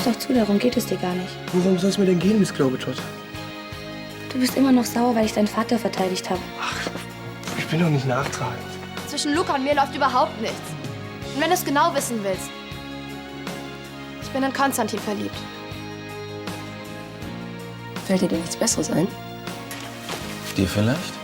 doch zu, darum geht es dir gar nicht. Worum soll es mir denn gehen, Miss Globetrot? Du bist immer noch sauer, weil ich deinen Vater verteidigt habe. Ach, ich bin doch nicht nachtragend. Zwischen Luca und mir läuft überhaupt nichts. Und wenn du es genau wissen willst, ich bin in Konstantin verliebt. Fällt dir denn nichts Besseres ein? Dir vielleicht?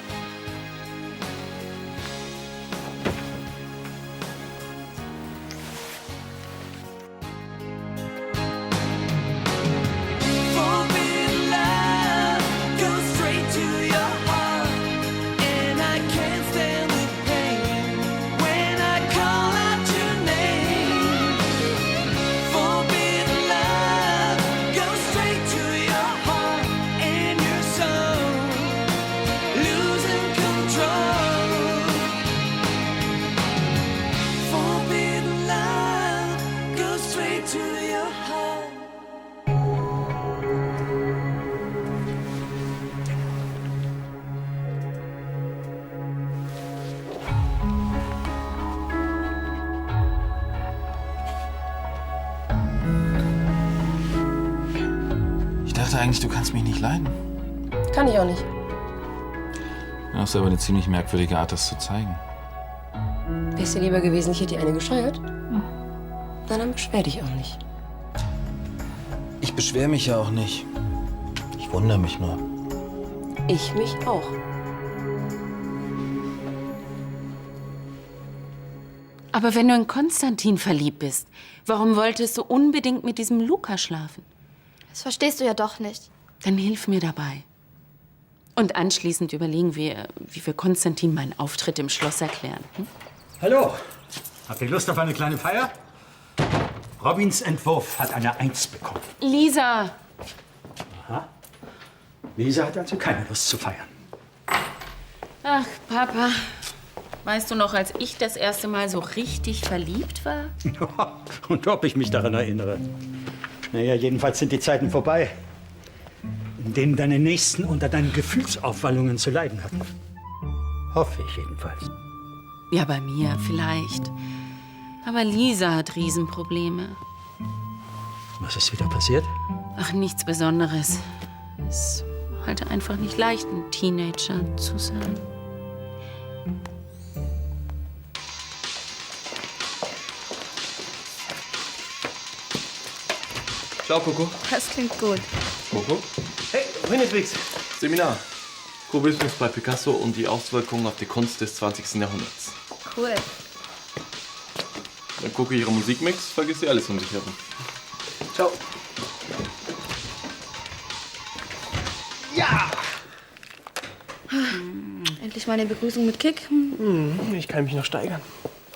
Ich dachte eigentlich, du kannst mich nicht leiden. Kann ich auch nicht. Du hast aber eine ziemlich merkwürdige Art, das zu zeigen. Wär's dir lieber gewesen, ich hätte dir eine gescheuert? Na, dann beschwer dich auch nicht. Ich beschwere mich ja auch nicht. Ich wundere mich nur. Ich mich auch. Aber wenn du in Konstantin verliebt bist, warum wolltest du unbedingt mit diesem Luca schlafen? Das verstehst du ja doch nicht. Dann hilf mir dabei. Und anschließend überlegen wir, wie wir Konstantin meinen Auftritt im Schloss erklären. Hm? Hallo, habt ihr Lust auf eine kleine Feier? Robins Entwurf hat eine 1 bekommen. Lisa! Aha. Lisa hat also keine Lust zu feiern. Ach, Papa. Weißt du noch, als ich das erste Mal so richtig verliebt war? Und ob ich mich daran erinnere. Naja, jedenfalls sind die Zeiten vorbei, in denen deine Nächsten unter deinen Gefühlsaufwallungen zu leiden hatten. Hoffe ich jedenfalls. Ja, bei mir vielleicht. Aber Lisa hat Riesenprobleme. Was ist wieder passiert? Ach, nichts Besonderes. Es ist halt einfach nicht leicht, ein Teenager zu sein. Ciao, Coco. Das klingt gut. Coco? Hey, wohin jetzt? Seminar. Kubismus bei Picasso und die Auswirkungen auf die Kunst des 20. Jahrhunderts. Cool. Wenn Coco ihre Musik mixt, vergisst sie alles um sich herum. Ciao. Ja! Endlich mal eine Begrüßung mit Kick. Ich kann mich noch steigern.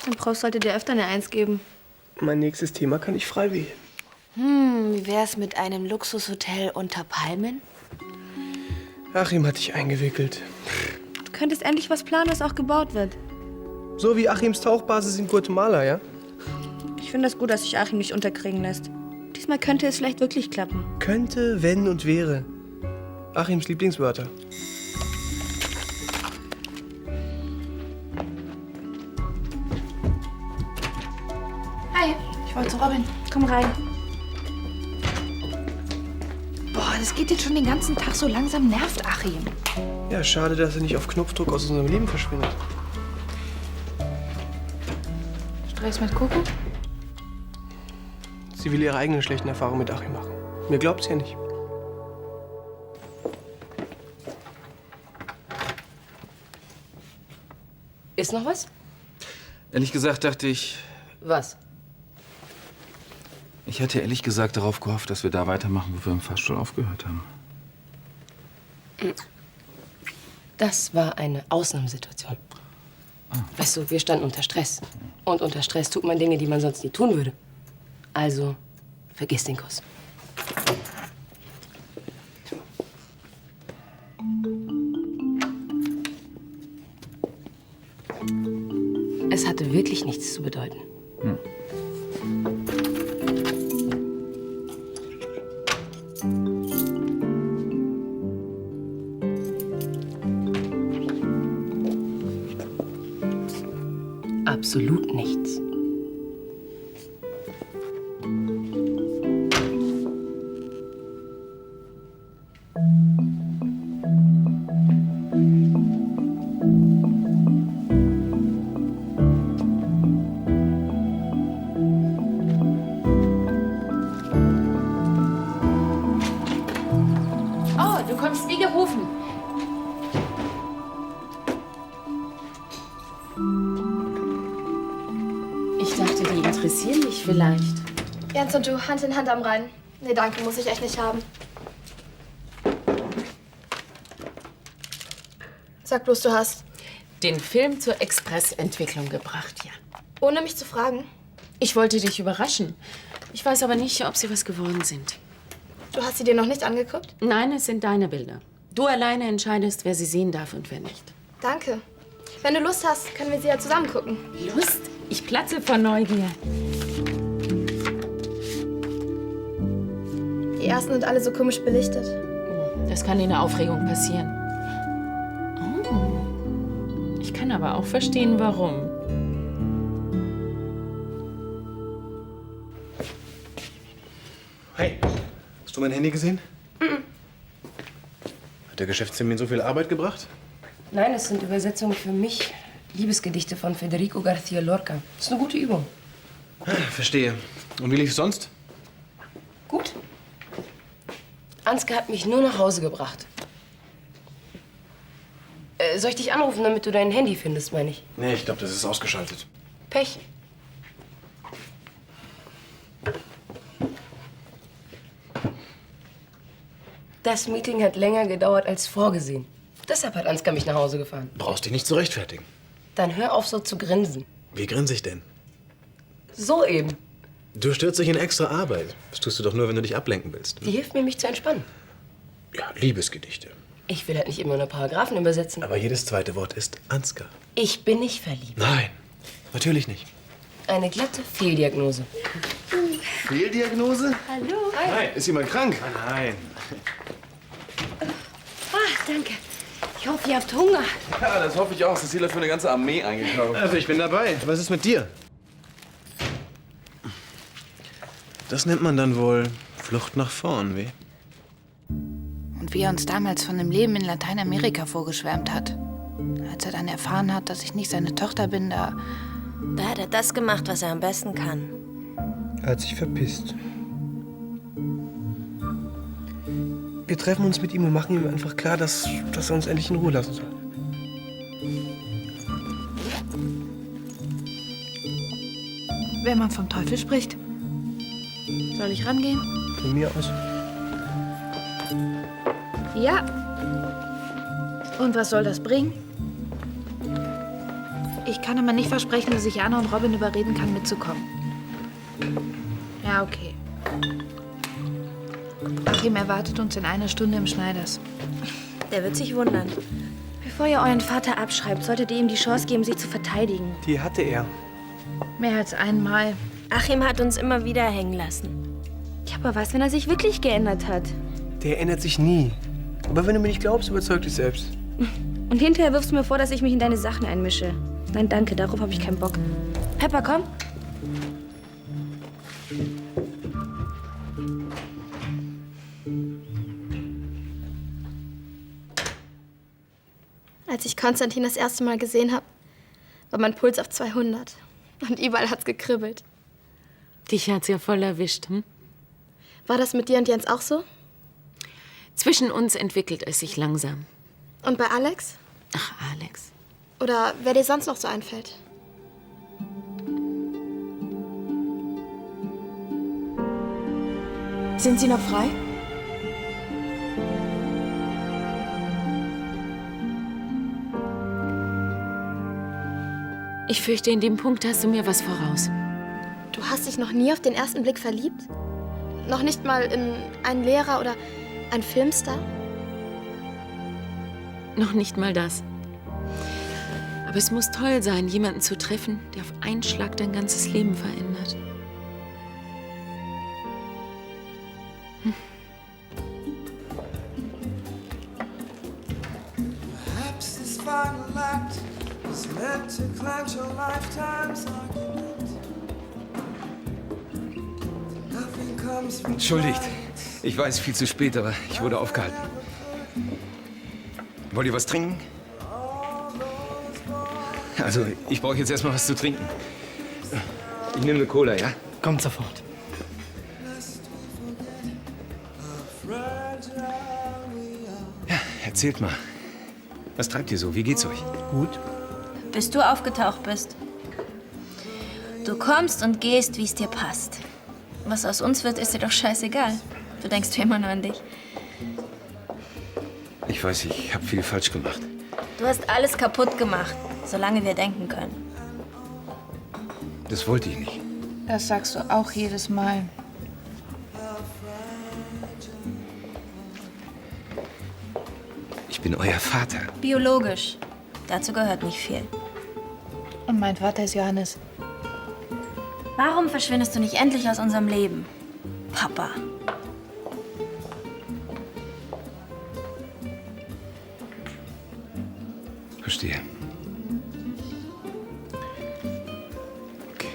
Dann Prost sollte dir öfter eine 1 geben. Mein nächstes Thema kann ich frei wählen. Wie wär's mit einem Luxushotel unter Palmen? Achim hat dich eingewickelt. Du könntest endlich was planen, was auch gebaut wird. So wie Achims Tauchbasis in Guatemala, ja? Ich finde es gut, dass sich Achim nicht unterkriegen lässt. Diesmal könnte es vielleicht wirklich klappen. Könnte, wenn und wäre. Achims Lieblingswörter. Hi, ich wollte zu Robin. Komm rein. Boah, das geht jetzt schon den ganzen Tag so langsam, nervt Achim. Ja, schade, dass er nicht auf Knopfdruck aus unserem Leben verschwindet. Stress mit Coco? Sie will ihre eigenen schlechten Erfahrungen mit Achim machen. Mir glaubt sie ja nicht. Ist noch was? Ehrlich gesagt dachte ich, Was? ich hatte ehrlich gesagt darauf gehofft, dass wir da weitermachen, wo wir im Fahrstuhl aufgehört haben. Das war eine Ausnahmesituation. Weißt du, wir standen unter Stress. Und unter Stress tut man Dinge, die man sonst nie tun würde. Also, vergiss den Kuss. Es hatte wirklich nichts zu bedeuten. Absolut nichts. Jens und du, Hand in Hand am Rhein. Nee, danke, muss ich echt nicht haben. Sag bloß, du hast. Den Film zur Expressentwicklung gebracht, ja. Ohne mich zu fragen. Ich wollte dich überraschen. Ich weiß aber nicht, ob sie was geworden sind. Du hast sie dir noch nicht angeguckt? Nein, es sind deine Bilder. Du alleine entscheidest, wer sie sehen darf und wer nicht. Danke. Wenn du Lust hast, können wir sie ja zusammen gucken. Lust? Ich platze vor Neugier. Die ersten sind alle so komisch belichtet. Das kann in der Aufregung passieren. Oh. Ich kann aber auch verstehen, warum. Hey, hast du mein Handy gesehen? Hat der Geschäftstermin so viel Arbeit gebracht? Nein, es sind Übersetzungen für mich. Liebesgedichte von Federico García Lorca. Das ist eine gute Übung. Verstehe. Und wie lief's sonst? Gut. Ansgar hat mich nur nach Hause gebracht. Soll ich dich anrufen, damit du dein Handy findest, meine ich? Nee, ich glaube, das ist ausgeschaltet. Pech. Das Meeting hat länger gedauert als vorgesehen. Deshalb hat Ansgar mich nach Hause gefahren. Brauchst dich nicht zu rechtfertigen. Dann hör auf, so zu grinsen. Wie grinse ich denn? So eben. Du stürzt dich in extra Arbeit. Das tust du doch nur, wenn du dich ablenken willst. Die hilft mir, mich zu entspannen. Ja, Liebesgedichte. Ich will halt nicht immer nur Paragraphen übersetzen. Aber jedes zweite Wort ist Ansgar. Ich bin nicht verliebt. Nein, natürlich nicht. Eine glatte Fehldiagnose. Fehldiagnose? Hallo. Nein, ist jemand krank? Nein. Danke. Ich hoffe, ihr habt Hunger. Ja, das hoffe ich auch. Cecilia hat für eine ganze Armee eingekauft. Also, ich bin dabei. Was ist mit dir? Das nennt man dann wohl Flucht nach vorn, wie? Und wie er uns damals von dem Leben in Lateinamerika vorgeschwärmt hat. Als er dann erfahren hat, dass ich nicht seine Tochter bin, da hat er das gemacht, was er am besten kann. Er hat sich verpisst. Wir treffen uns mit ihm und machen ihm einfach klar, dass er uns endlich in Ruhe lassen soll. wenn man vom Teufel spricht. Soll ich rangehen? Von mir aus. Ja. Und was soll das bringen? Ich kann aber nicht versprechen, dass ich Anna und Robin überreden kann, mitzukommen. Ja, okay. Achim erwartet uns in einer Stunde im Schneiders. Der wird sich wundern. Bevor ihr euren Vater abschreibt, solltet ihr ihm die Chance geben, sich zu verteidigen. Die hatte er. Mehr als einmal. Achim hat uns immer wieder hängen lassen. Ja, aber was, wenn er sich wirklich geändert hat? Der ändert sich nie. Aber wenn du mir nicht glaubst, überzeug dich selbst. Und hinterher wirfst du mir vor, dass ich mich in deine Sachen einmische. Nein, danke, darauf habe ich keinen Bock. Pepper, komm. Als ich Konstantin das erste Mal gesehen habe, war mein Puls auf 200. Und überall hat's gekribbelt. Dich hat's ja voll erwischt, hm? War das mit dir und Jens auch so? Zwischen uns entwickelt es sich langsam. Und bei Alex? Ach, Alex. Oder wer dir sonst noch so einfällt? Sind Sie noch frei? Ich fürchte, in dem Punkt hast du mir was voraus. Du hast dich noch nie auf den ersten Blick verliebt? Noch nicht mal in einen Lehrer oder einen Filmstar? Noch nicht mal das. Aber es muss toll sein, jemanden zu treffen, der auf einen Schlag dein ganzes Leben verändert. Entschuldigt. Ich weiß, viel zu spät, aber ich wurde aufgehalten. Wollt ihr was trinken? Also, ich brauche jetzt erstmal was zu trinken. Ich nehme eine Cola, ja? Kommt sofort. Ja, erzählt mal. Was treibt ihr so? Wie geht's euch? Gut. Bis du aufgetaucht bist. Du kommst und gehst, wie es dir passt. Was aus uns wird, ist dir doch scheißegal. Du denkst immer nur an dich. Ich weiß, ich habe viel falsch gemacht. Du hast alles kaputt gemacht, solange wir denken können. Das wollte ich nicht. Das sagst du auch jedes Mal. Ich bin euer Vater. Biologisch. Dazu gehört nicht viel. Und mein Vater ist Johannes. Warum verschwindest du nicht endlich aus unserem Leben, Papa? Verstehe. Okay.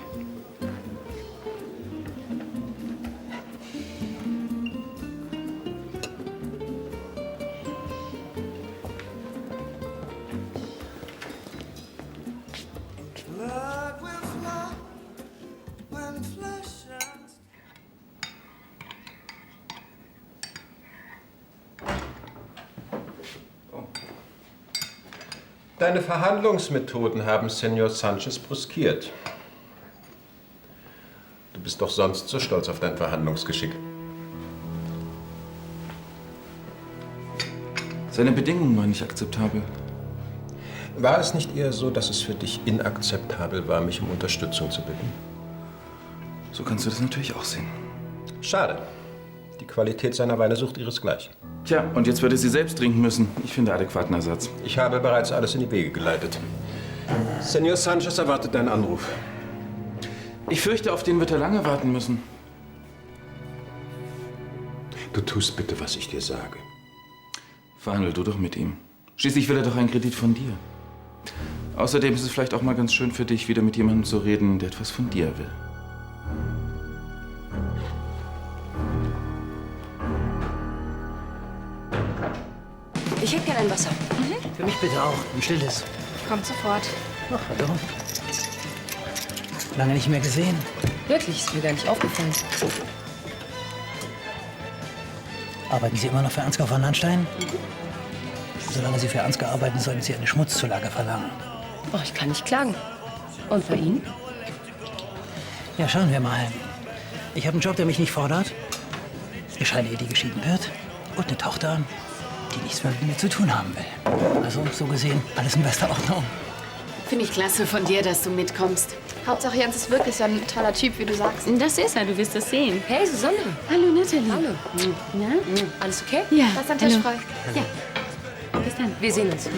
Deine Verhandlungsmethoden haben Senor Sanchez bruskiert. Du bist doch sonst so stolz auf dein Verhandlungsgeschick. Seine Bedingungen waren nicht akzeptabel. War es nicht eher so, dass es für dich inakzeptabel war, mich um Unterstützung zu bitten? So kannst du das natürlich auch sehen. Schade. Die Qualität seiner Weine sucht ihresgleichen. Tja, und jetzt würde sie selbst trinken müssen. Ich finde adäquaten Ersatz. Ich habe bereits alles in die Wege geleitet. Senor Sanchez erwartet deinen Anruf. Ich fürchte, auf den wird er lange warten müssen. Du tust bitte, was ich dir sage. Verhandel du doch mit ihm. Schließlich will er doch einen Kredit von dir. Außerdem ist es vielleicht auch mal ganz schön für dich, wieder mit jemandem zu reden, der etwas von dir will. Ich hätte gerne ein Wasser. Für mich bitte auch. Ein stilles. Kommt sofort. Ach, hallo. Lange nicht mehr gesehen. Wirklich, ist mir gar nicht aufgefallen. Arbeiten Sie immer noch für Ansgar von Landstein? Solange Sie für Ansgar arbeiten, sollten Sie eine Schmutzzulage verlangen. Oh, ich kann nicht klagen. Und bei Ihnen? Ja, schauen wir mal. Ich habe einen Job, der mich nicht fordert. Eine Scheide, die geschieden wird. Und eine Tochter, die nichts mehr mit mir zu tun haben will. Also, so gesehen, alles in bester Ordnung. Finde ich klasse von dir, dass du mitkommst. Hauptsache Jens ist wirklich so ein toller Typ, wie du sagst. Das ist er, du wirst das sehen. Hey, Susanne. Hallo, Natalie. Hallo. Na? Alles okay? Ja. Lass deinen Tisch frei. Ja. Bis dann. Wir sehen uns.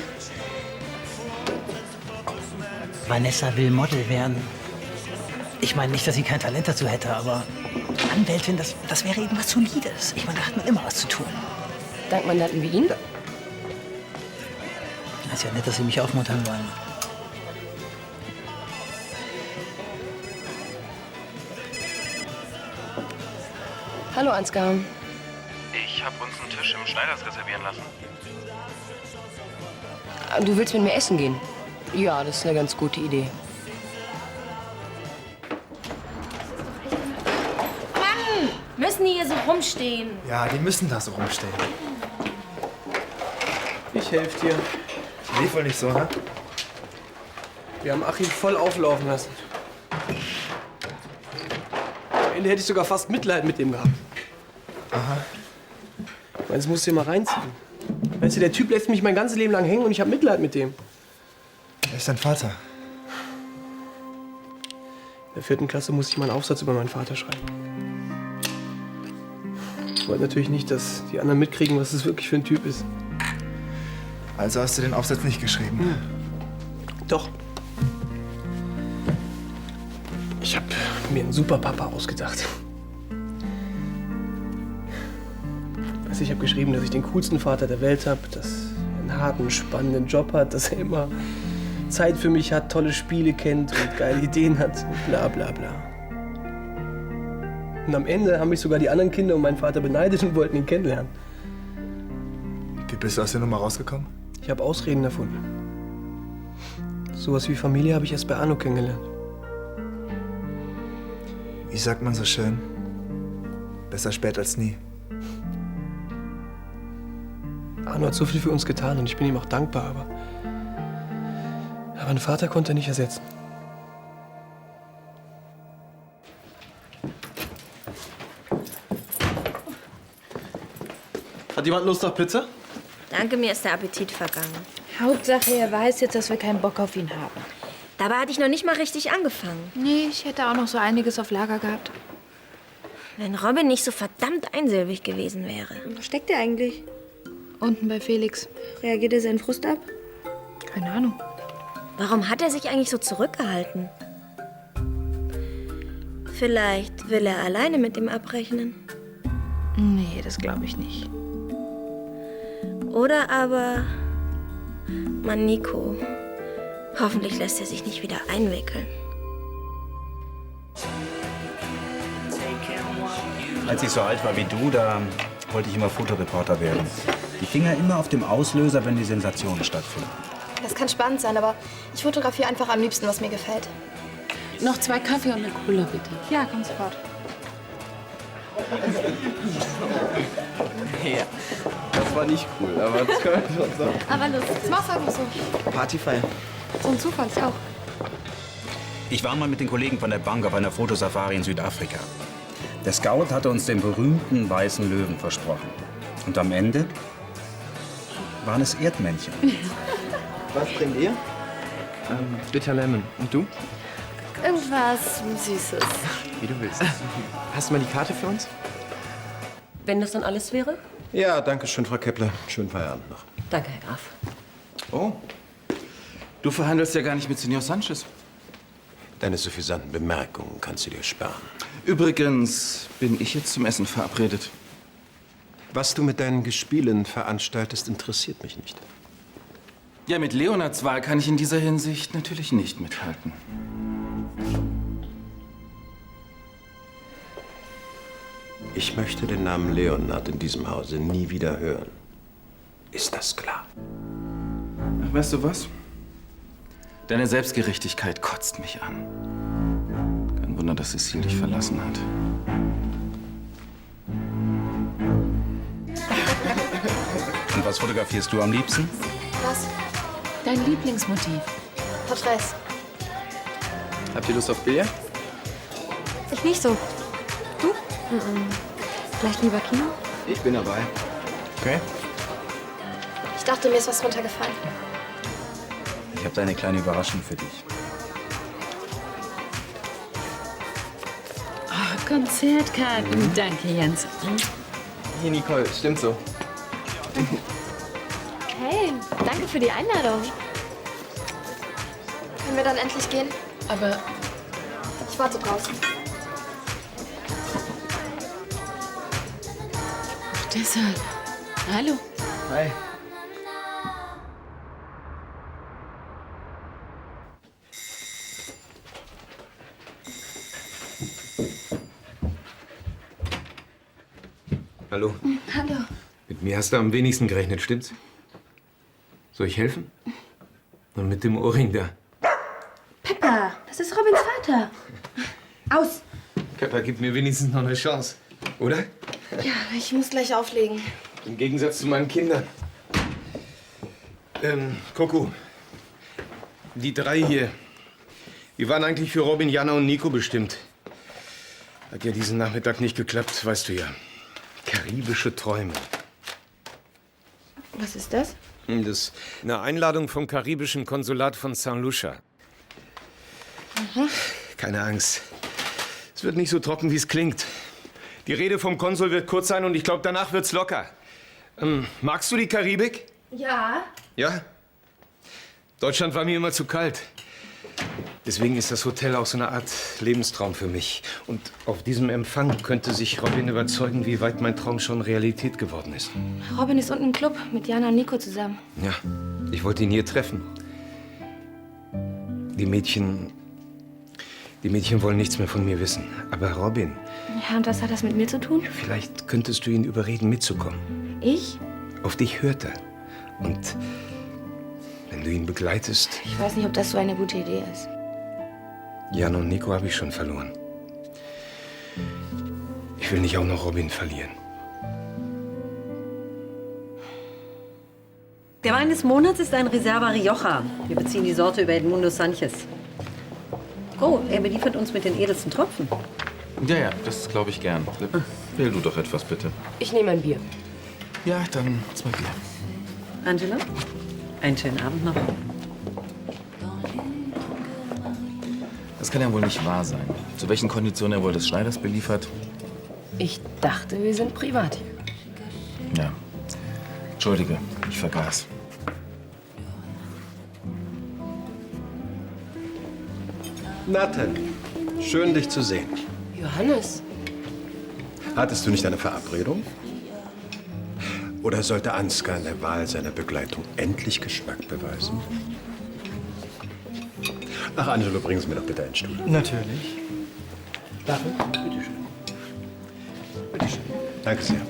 Vanessa will Model werden. Ich meine nicht, dass sie kein Talent dazu hätte, aber Anwältin, das wäre eben was Solides. Ich meine, da hat man immer was zu tun. Dank Mandanten wie Ihnen? Das ist ja nett, dass Sie mich aufmuntern wollen. Hallo, Ansgar. Ich habe uns einen Tisch im Schneiders reservieren lassen. Du willst mit mir essen gehen? Ja, das ist eine ganz gute Idee. Mann! Müssen die hier so rumstehen? Ja, die müssen da so rumstehen. Ich helfe dir. Lief wohl nicht so, ne? Wir haben Achim voll auflaufen lassen. Am Ende hätte ich sogar fast Mitleid mit ihm gehabt. Aha. Ich meine, das musst du dir mal reinziehen. Weißt du, der Typ lässt mich mein ganzes Leben lang hängen und ich habe Mitleid mit dem. Er ist dein Vater. In der 4. Klasse musste ich mal einen Aufsatz über meinen Vater schreiben. Ich wollte natürlich nicht, dass die anderen mitkriegen, was das wirklich für ein Typ ist. Also hast du den Aufsatz nicht geschrieben? Doch. Ich habe mir einen super Papa ausgedacht. Also ich habe geschrieben, dass ich den coolsten Vater der Welt habe, dass er einen harten, spannenden Job hat, dass er immer Zeit für mich hat, tolle Spiele kennt und geile Ideen hat und bla bla bla. Und am Ende haben mich sogar die anderen Kinder um meinen Vater beneidet und wollten ihn kennenlernen. Wie bist du aus der Nummer rausgekommen? Ich habe Ausreden erfunden. Sowas wie Familie habe ich erst bei Arno kennengelernt. Wie sagt man so schön? Besser spät als nie. Arno hat so viel für uns getan und ich bin ihm auch dankbar, aber einen Vater konnte er nicht ersetzen. Hat jemand Lust auf Pizza? Danke, mir ist der Appetit vergangen. Hauptsache, er weiß jetzt, dass wir keinen Bock auf ihn haben. Dabei hatte ich noch nicht mal richtig angefangen. Nee, ich hätte auch noch so einiges auf Lager gehabt. Wenn Robin nicht so verdammt einsilbig gewesen wäre. Wo steckt er eigentlich? Unten bei Felix. Reagiert er seinen Frust ab? Keine Ahnung. Warum hat er sich eigentlich so zurückgehalten? Vielleicht will er alleine mit ihm abrechnen. Nee, das glaube ich nicht. Oder aber... Mann, Nico. Hoffentlich lässt er sich nicht wieder einwickeln. Als ich so alt war wie du, da wollte ich immer Fotoreporter werden. Die Finger immer auf dem Auslöser, wenn die Sensationen stattfinden. Das kann spannend sein, aber ich fotografiere einfach am liebsten, was mir gefällt. Noch 2 Kaffee und eine Cola, bitte. Ja, komm sofort. Ja, das war nicht cool, aber das kann man schon sagen. Aber los, das machst du einfach so. Partyfeier. So ein Zufall, ich auch. Ich war mal mit den Kollegen von der Bank auf einer Fotosafari in Südafrika. Der Scout hatte uns den berühmten weißen Löwen versprochen. Und am Ende waren es Erdmännchen. Was trinkt ihr? Bitter Lemon. Und du? Irgendwas Süßes. Wie du willst. Hast du mal die Karte für uns? Wenn das dann alles wäre? Ja, danke schön, Frau Kepler. Schönen Feierabend noch. Danke, Herr Graf. Oh, du verhandelst ja gar nicht mit Senor Sanchez. Deine suffisanten Bemerkungen kannst du dir sparen. Übrigens bin ich jetzt zum Essen verabredet. Was du mit deinen Gespielen veranstaltest, interessiert mich nicht. Ja, mit Leonards Wahl kann ich in dieser Hinsicht natürlich nicht mithalten. Ich möchte den Namen Leonard in diesem Hause nie wieder hören. Ist das klar? Ach, weißt du was? Deine Selbstgerechtigkeit kotzt mich an. Kein Wunder, dass Cecile dich verlassen hat. Und was fotografierst du am liebsten? Was? Dein Lieblingsmotiv? Porträts. Habt ihr Lust auf Billard? Ich nicht so. Du? Vielleicht lieber Kino? Ich bin dabei. Okay. Ich dachte, mir ist was runtergefallen. Ich habe da eine kleine Überraschung für dich. Oh, Konzertkarten. Danke, Jens. Hier, Nicole, stimmt so. Hey, danke für die Einladung. Können wir dann endlich gehen? Aber ich warte draußen. Ach, deshalb. Hallo. Hi. Hallo. Hallo. Mit mir hast du am wenigsten gerechnet, stimmt's? Soll ich helfen? Und mit dem Ohrring da. Pepper, das ist Robins Vater. Aus. Pepper gibt mir wenigstens noch eine Chance. Oder? Ja, ich muss gleich auflegen. Im Gegensatz zu meinen Kindern. Coco. Die 3 hier. Die waren eigentlich für Robin, Jana und Nico bestimmt. Hat ja diesen Nachmittag nicht geklappt, weißt du ja. Karibische Träume. Was ist das? Das ist eine Einladung vom karibischen Konsulat von St. Lucia. Keine Angst. Es wird nicht so trocken, wie es klingt. Die Rede vom Konsul wird kurz sein und ich glaube, danach wird's locker. Magst du die Karibik? Ja. Ja? Deutschland war mir immer zu kalt. Deswegen ist das Hotel auch so eine Art Lebenstraum für mich. Und auf diesem Empfang könnte sich Robin überzeugen, wie weit mein Traum schon Realität geworden ist. Robin ist unten im Club mit Jana und Nico zusammen. Ja, ich wollte ihn hier treffen. Die Mädchen wollen nichts mehr von mir wissen. Aber Robin, Ja, und was hat das mit mir zu tun? vielleicht könntest du ihn überreden, mitzukommen. Ich? Auf dich hört er. Und wenn du ihn begleitest... Ich weiß nicht, ob das so eine gute Idee ist. Jan und Nico habe ich schon verloren. Ich will nicht auch noch Robin verlieren. Der Wein des Monats ist ein Reserva Rioja. Wir beziehen die Sorte über Edmundo Sanchez. Oh, er beliefert uns mit den edelsten Tropfen. Ja, das glaube ich gern. Wähl du doch etwas, bitte. Ich nehme ein Bier. Ja, dann 2 Bier. Angela, einen schönen Abend noch. Das kann ja wohl nicht wahr sein. Zu welchen Konditionen er wohl des Schneiders beliefert? Ich dachte, wir sind privat hier. Ja. Entschuldige, ich vergaß. Nathan, schön dich zu sehen. Johannes. Hattest du nicht eine Verabredung? Oder sollte Ansgar in der Wahl seiner Begleitung endlich Geschmack beweisen? Ach, Angelo, bringen Sie mir doch bitte einen Stuhl. Natürlich. Danke. Bitte schön. Bitte schön. Danke sehr.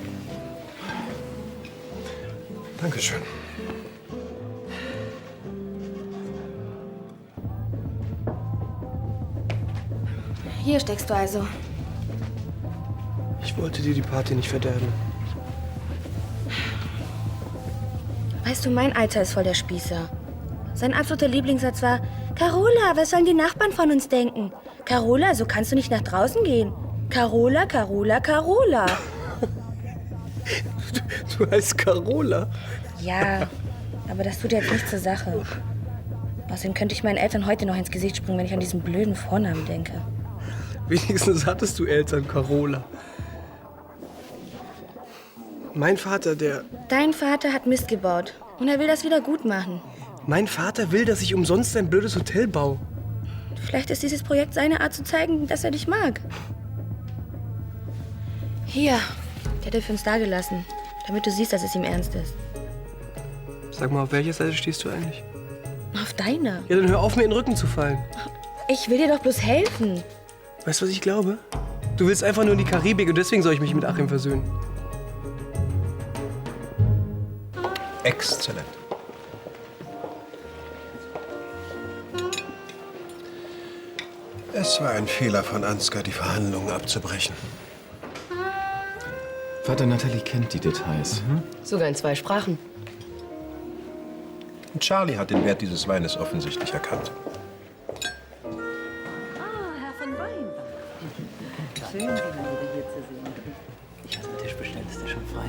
Dankeschön. Hier steckst du also. Ich wollte dir die Party nicht verderben. Weißt du, mein Alter ist voll der Spießer. Sein absoluter Lieblingssatz war: Carola, was sollen die Nachbarn von uns denken? Carola, so kannst du nicht nach draußen gehen. Carola, Carola, Carola. Du heißt Carola. Ja, aber das tut jetzt nichts zur Sache. Außerdem könnte ich meinen Eltern heute noch ins Gesicht springen, wenn ich an diesen blöden Vornamen denke. Wenigstens hattest du Eltern, Carola. Mein Vater, Dein Vater hat Mist gebaut und er will das wieder gut machen. Mein Vater will, dass ich umsonst ein blödes Hotel baue. Vielleicht ist dieses Projekt seine Art zu zeigen, dass er dich mag. Hier, der hat er für uns dagelassen, damit du siehst, dass es ihm ernst ist. Sag mal, auf welcher Seite stehst du eigentlich? Auf deiner. Ja, dann hör auf, mir in den Rücken zu fallen. Ich will dir doch bloß helfen. Weißt du, was ich glaube? Du willst einfach nur in die Karibik und deswegen soll ich mich mit Achim versöhnen. Exzellent. Es war ein Fehler von Ansgar, die Verhandlungen abzubrechen. Vater Natalie kennt die Details. Sogar in 2 Sprachen. Und Charlie hat den Wert dieses Weines offensichtlich erkannt. Herr von Weinbach. Schön, Sie mal wieder hier zu sehen. Ich habe den Tisch bestellt. Ist der schon frei?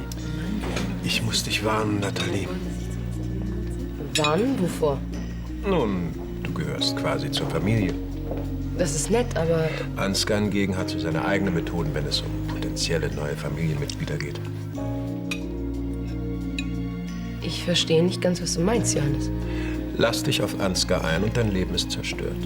Ich muss dich warnen, Natalie. Warnen? Wovor? Nun, du gehörst quasi zur Familie. Das ist nett, aber... Ansgar hingegen hat so seine eigenen Methoden, wenn es um potenzielle neue Familienmitglieder geht. Ich verstehe nicht ganz, was du meinst, Johannes. Lass dich auf Ansgar ein und dein Leben ist zerstört.